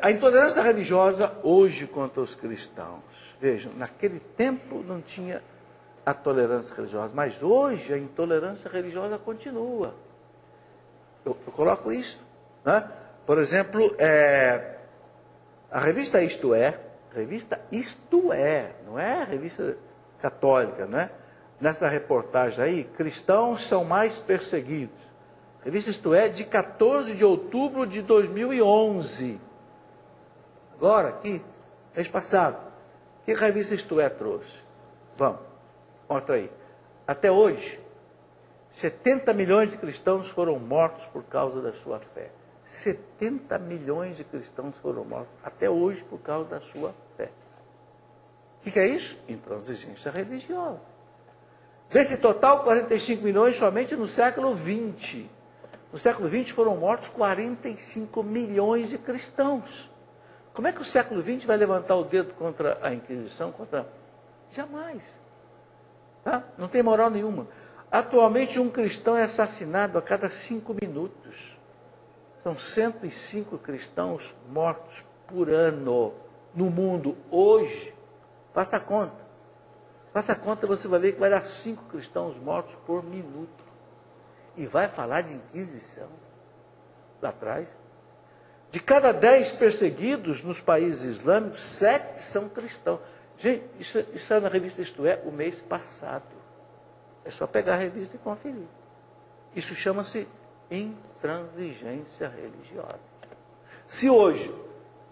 A intolerância religiosa hoje contra os cristãos. Vejam, naquele tempo não tinha a tolerância religiosa, mas hoje a intolerância religiosa continua. Eu coloco isso, né? Por exemplo, a revista Isto É, não é a revista católica, né? Nessa reportagem aí, cristãos são mais perseguidos. Revista Isto É, de 14 de outubro de 2011. Agora, aqui, mês passado. O que a revista Isto É trouxe? Vamos, mostra aí. Até hoje, 70 milhões de cristãos foram mortos por causa da sua fé. 70 milhões de cristãos foram mortos até hoje por causa da sua fé. O que é isso? Intransigência religiosa. Desse total, 45 milhões somente no século XX. No século XX foram mortos 45 milhões de cristãos. Como é que o século XX vai levantar o dedo contra a Inquisição? Jamais. Tá? Não tem moral nenhuma. Atualmente, um cristão é assassinado a cada 5 minutos. São 105 cristãos mortos por ano no mundo hoje. Faça a conta. Faça a conta, você vai ver que vai dar 5 cristãos mortos por minuto. E vai falar de Inquisição lá atrás. De cada 10 perseguidos nos países islâmicos, 7 são cristãos. Gente, isso saiu na revista Isto É o mês passado. É só pegar a revista e conferir. Isso chama-se intransigência religiosa. Se hoje,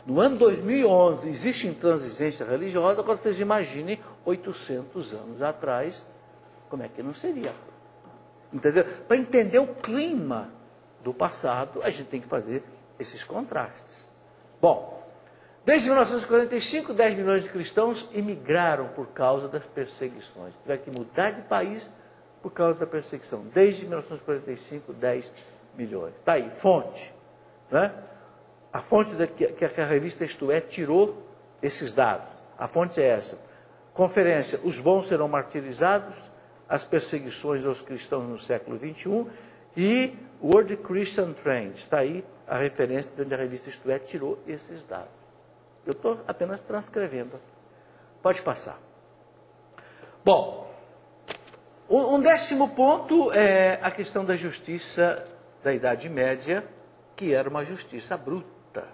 no ano 2011, existe intransigência religiosa, agora vocês imaginem 800 anos atrás, como é que não seria? Entendeu? Para entender o clima do passado, a gente tem que fazer esses contrastes. Bom, desde 1945, 10 milhões de cristãos imigraram por causa das perseguições. Tiveram que mudar de país por causa da perseguição. Desde 1945, 10 milhões. Está aí, fonte. Né? A fonte que a revista Isto É tirou esses dados. A fonte é essa. Conferência, os bons serão martirizados, as perseguições aos cristãos no século XXI e World Christian Trend. Está aí a referência de onde a revista Isto É tirou esses dados. Eu estou apenas transcrevendo. Pode passar. Bom, um décimo ponto é a questão da justiça da Idade Média, que era uma justiça bruta.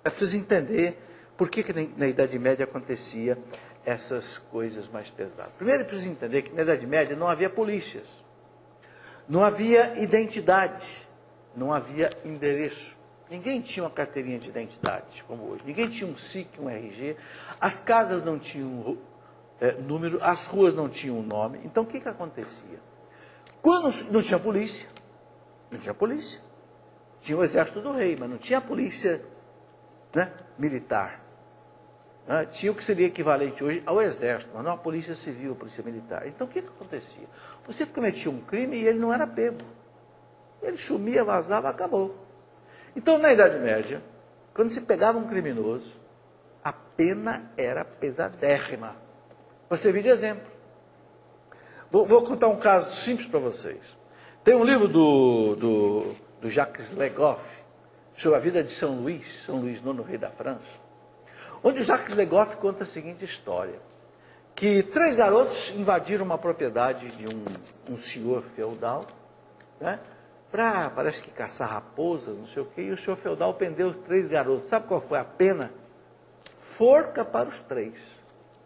É preciso entender por que na Idade Média acontecia essas coisas mais pesadas. Primeiro é preciso entender que na Idade Média não havia polícias, não havia identidade, não havia endereço. Ninguém tinha uma carteirinha de identidade, como hoje. Ninguém tinha um SIC, um RG. As casas não tinham número, as ruas não tinham nome. Então, o que acontecia? Quando não tinha polícia, tinha o exército do rei, mas não tinha a polícia, né, militar. Tinha o que seria equivalente hoje ao exército, mas não a polícia civil, a polícia militar. Então, o que acontecia? Você cometia um crime e ele não era pego. Ele sumia, vazava, acabou. Então, na Idade Média, quando se pegava um criminoso, a pena era pesadérrima. Para servir de exemplo. Vou contar um caso simples para vocês. Tem um livro do Jacques Le Goff, sobre a vida de São Luís IX, rei da França, onde o Jacques Le Goff conta a seguinte história, que 3 garotos invadiram uma propriedade de um senhor feudal, né, para, parece que caçar raposa, não sei o quê, e o senhor feudal prendeu os 3 garotos. Sabe qual foi a pena? Forca para os 3.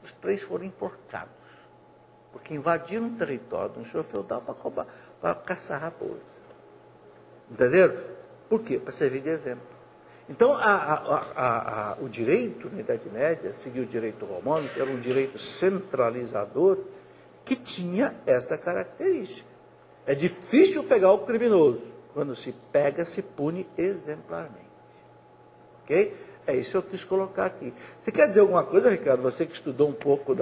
Os 3 foram enforcados, porque invadiram o território de um senhor feudal para caçar raposa. Entenderam? Por quê? Para servir de exemplo. Então, o direito na Idade Média, seguiu o direito romano, que era um direito centralizador, que tinha essa característica. É difícil pegar o criminoso. Quando se pega, se pune exemplarmente. Ok? É isso que eu quis colocar aqui. Você quer dizer alguma coisa, Ricardo? Você que estudou um pouco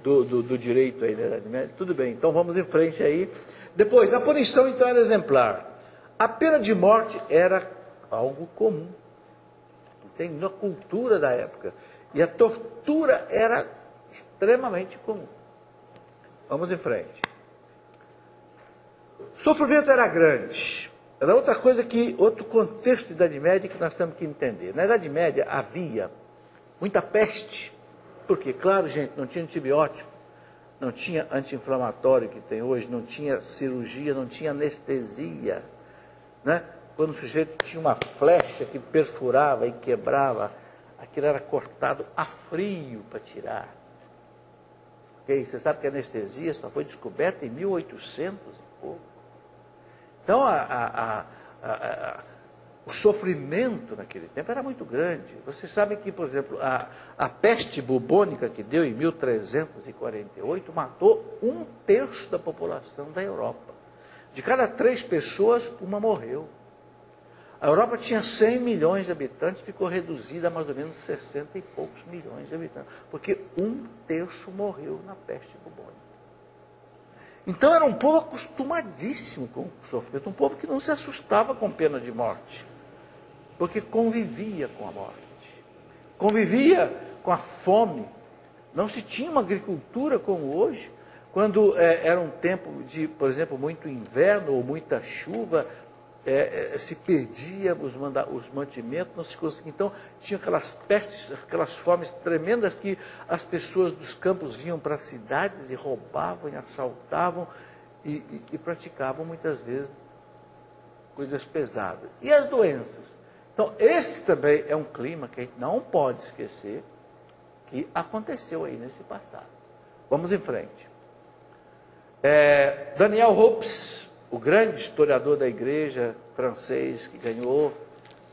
do direito aí da Idade Média? Tudo bem, então vamos em frente aí. Depois, a punição então era exemplar. A pena de morte era algo comum. Tem na cultura da época. E a tortura era extremamente comum. Vamos em frente. O sofrimento era grande. Era outra coisa outro contexto da Idade Média que nós temos que entender. Na Idade Média havia muita peste, porque, claro, gente, não tinha antibiótico, não tinha anti-inflamatório que tem hoje, não tinha cirurgia, não tinha anestesia, né? Quando o sujeito tinha uma flecha que perfurava e quebrava, aquilo era cortado a frio para tirar. Okay? Você sabe que a anestesia só foi descoberta em 1800 e pouco. Então, o sofrimento naquele tempo era muito grande. Vocês sabem que, por exemplo, a peste bubônica que deu em 1348 matou 1/3 da população da Europa. De cada 3 pessoas, uma morreu. A Europa tinha 100 milhões de habitantes, ficou reduzida a mais ou menos 60 e poucos milhões de habitantes, porque 1/3 morreu na peste bubônica. Então era um povo acostumadíssimo com o sofrimento, um povo que não se assustava com pena de morte, porque convivia com a morte, convivia com a fome. Não se tinha uma agricultura como hoje, quando era um tempo de, por exemplo, muito inverno ou muita chuva, se perdia os mantimentos, não se conseguia. Então, tinha aquelas pestes, aquelas fomes tremendas que as pessoas dos campos vinham para as cidades e roubavam e assaltavam e praticavam muitas vezes coisas pesadas. E as doenças? Então, esse também é um clima que a gente não pode esquecer que aconteceu aí nesse passado. Vamos em frente. Daniel Hopes, o grande historiador da igreja francês que ganhou,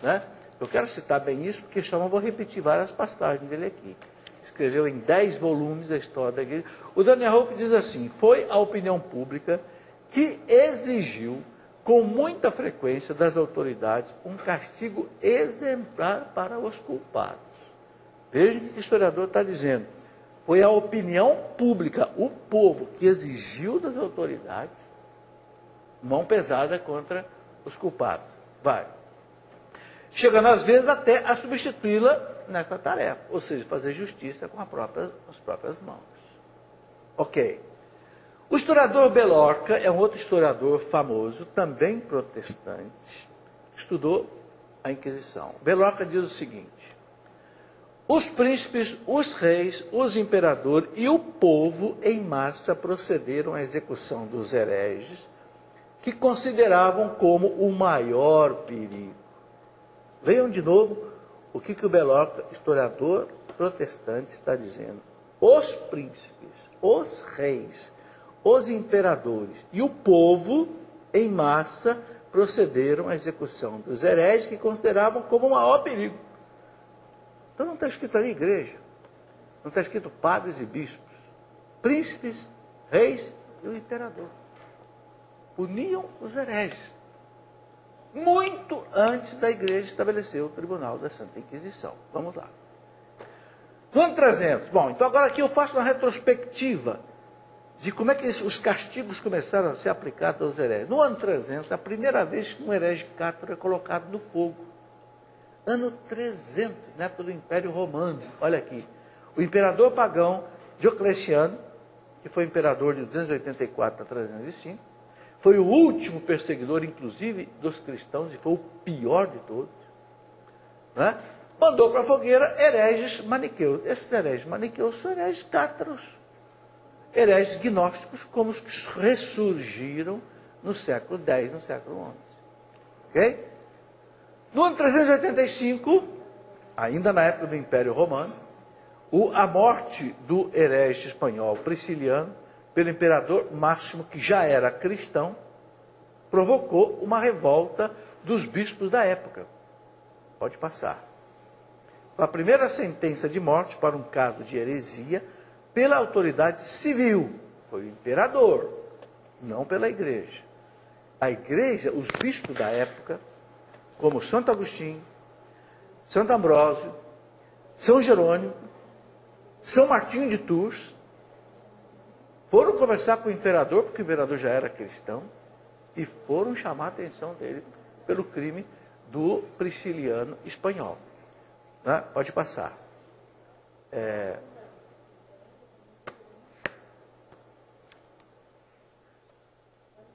né? Eu quero citar bem isso, porque eu vou repetir várias passagens dele aqui. Escreveu em 10 volumes a história da igreja. O Daniel Hope diz assim: foi a opinião pública que exigiu com muita frequência das autoridades um castigo exemplar para os culpados. Veja o que o historiador está dizendo. Foi a opinião pública, o povo, que exigiu das autoridades mão pesada contra os culpados. Vai. Chegando às vezes até a substituí-la nessa tarefa, ou seja, fazer justiça com as próprias mãos. Ok. O historiador Belorca é um outro historiador famoso, também protestante, estudou a Inquisição. Belorca diz o seguinte: os príncipes, os reis, os imperadores e o povo em massa procederam à execução dos hereges, que consideravam como o maior perigo. Vejam de novo o que o Belorca, historiador protestante, está dizendo. Os príncipes, os reis, os imperadores e o povo, em massa, procederam à execução dos hereges, que consideravam como o maior perigo. Então não está escrito ali igreja, não está escrito padres e bispos, príncipes, reis e o imperador. Puniam os hereges, muito antes da igreja estabelecer o Tribunal da Santa Inquisição. Vamos lá. No ano 300, bom, então agora aqui eu faço uma retrospectiva de como é que os castigos começaram a ser aplicados aos hereges. No ano 300, a primeira vez que um herege cátaro é colocado no fogo. Ano 300, na época do Império Romano. Olha aqui, o imperador pagão Diocleciano, que foi imperador de 284 a 305, foi o último perseguidor, inclusive, dos cristãos, e foi o pior de todos, né? Mandou para a fogueira hereges maniqueus. Esses hereges maniqueus são hereges cátaros, hereges gnósticos, como os que ressurgiram no século X, no século XI. Ok? No ano 385, ainda na época do Império Romano, a morte do herege espanhol Prisciliano, pelo imperador Máximo, que já era cristão, provocou uma revolta dos bispos da época. Pode passar. A primeira sentença de morte para um caso de heresia pela autoridade civil. Foi o imperador, não pela igreja. A igreja, os bispos da época, como Santo Agostinho, Santo Ambrósio, São Jerônimo, São Martinho de Tours, foram conversar com o imperador, porque o imperador já era cristão, e foram chamar a atenção dele pelo crime do Prisciliano espanhol. Né? Pode passar.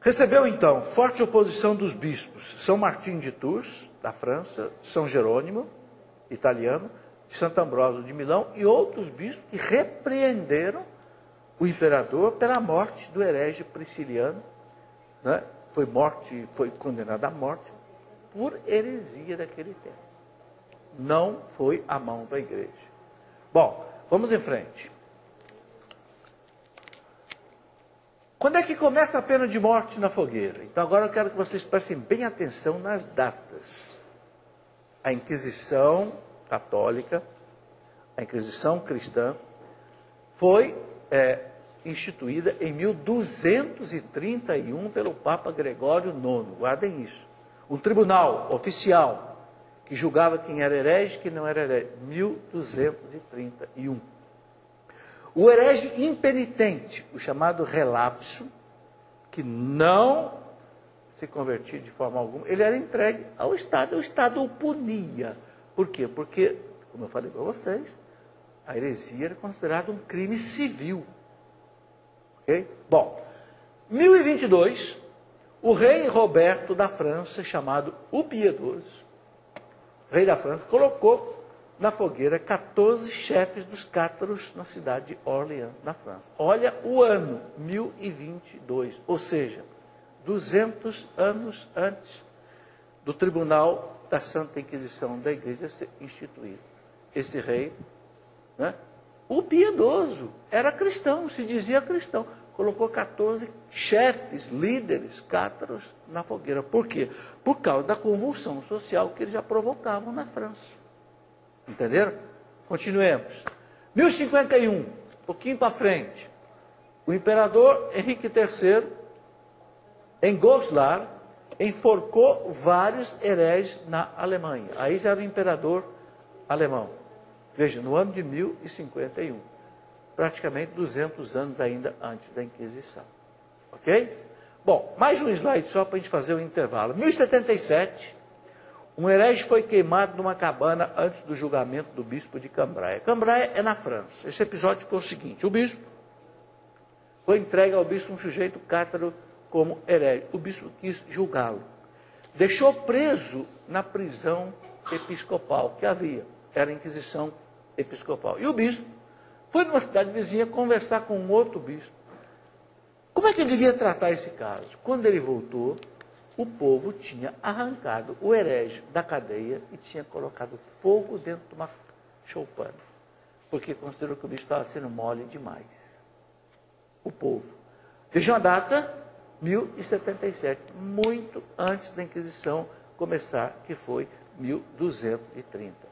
Recebeu, então, forte oposição dos bispos São Martim de Tours, da França, São Jerônimo, italiano, de Santo Ambrósio de Milão, e outros bispos que repreenderam o imperador pela morte do herege Prisciliano, né? Foi condenado à morte por heresia daquele tempo. Não foi a mão da igreja. Bom, vamos em frente. Quando é que começa a pena de morte na fogueira? Então agora eu quero que vocês prestem bem atenção nas datas. A Inquisição católica, a Inquisição cristã, foi instituída em 1231 pelo Papa Gregório IX. Guardem isso. Um tribunal oficial que julgava quem era herege e quem não era herege. 1231. O herege impenitente, o chamado relapso, que não se convertia de forma alguma, ele era entregue ao Estado. O Estado o punia. Por quê? Porque, como eu falei para vocês, a heresia era considerada um crime civil. Ok? Bom, 1022, o rei Roberto da França, chamado o Piedoso, rei da França, colocou na fogueira 14 chefes dos cátaros na cidade de Orleans, na França. Olha o ano, 1022, ou seja, 200 anos antes do Tribunal da Santa Inquisição da Igreja ser instituído. Esse rei, né, o Piedoso, era cristão, se dizia cristão, colocou 14 chefes, líderes cátaros na fogueira. Por quê? Por causa da convulsão social que eles já provocavam na França. Entenderam? Continuemos. 1051, um pouquinho para frente, o imperador Henrique III, em Goslar, enforcou vários hereges na Alemanha. Aí já era o imperador alemão. Veja, no ano de 1051, praticamente 200 anos ainda antes da Inquisição. Ok? Bom, mais um slide só para a gente fazer o intervalo. 1077, um herege foi queimado numa cabana antes do julgamento do bispo de Cambrai. Cambrai é na França. Esse episódio foi o seguinte: o bispo foi entregue ao bispo um sujeito cátaro como herege. O bispo quis julgá-lo. Deixou preso na prisão episcopal que havia. Era a Inquisição Episcopal. E o bispo foi numa cidade vizinha conversar com um outro bispo. Como é que ele devia tratar esse caso? Quando ele voltou, o povo tinha arrancado o herege da cadeia e tinha colocado fogo dentro de uma choupana, porque considerou que o bicho estava sendo mole demais. O povo. Vejam a data, 1077, muito antes da Inquisição começar, que foi 1230.